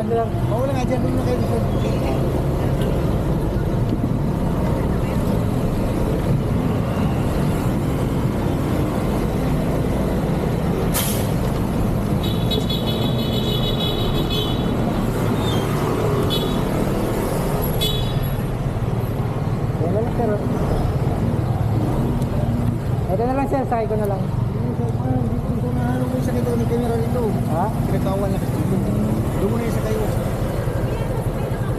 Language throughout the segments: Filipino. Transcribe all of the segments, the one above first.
Side lang. Oo lang nga dyan, doon na kayo dito. Yan na lang sir. Ito na lang sir, sakay ko na lang. Dito na halo mo sa kayo, may camera dito. Ha? Pinagkawan na kasi dito. Doon mo na isa kayo.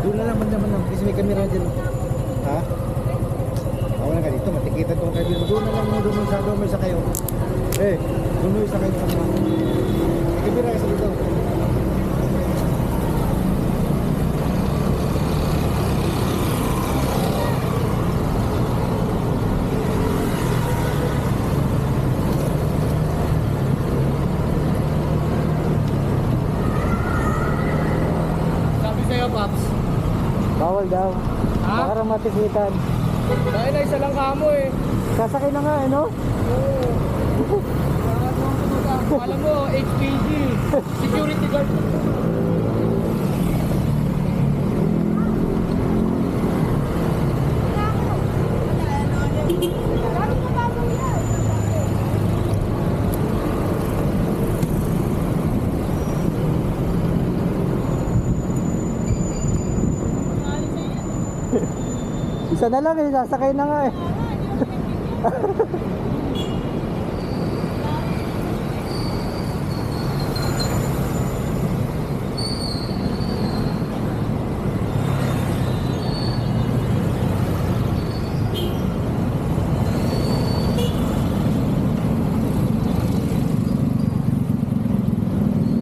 Doon na lang, banda-banda. Kasi may camera dyan. Ha? Wala ka dito, matikitan itong kayo. Doon na lang mo, doon mo isa kayo. Eh, doon mo isa kayo sa mga. May camera isa dito. Sabi sa'yo, Paps. Bawal daw. Ha? Baka raw matikitan. Dahil na isa lang kamo eh. Sasakay na nga, no? Oo. Alam mo, HPG. Security guard. Isa na lang eh, sasakay na nga eh.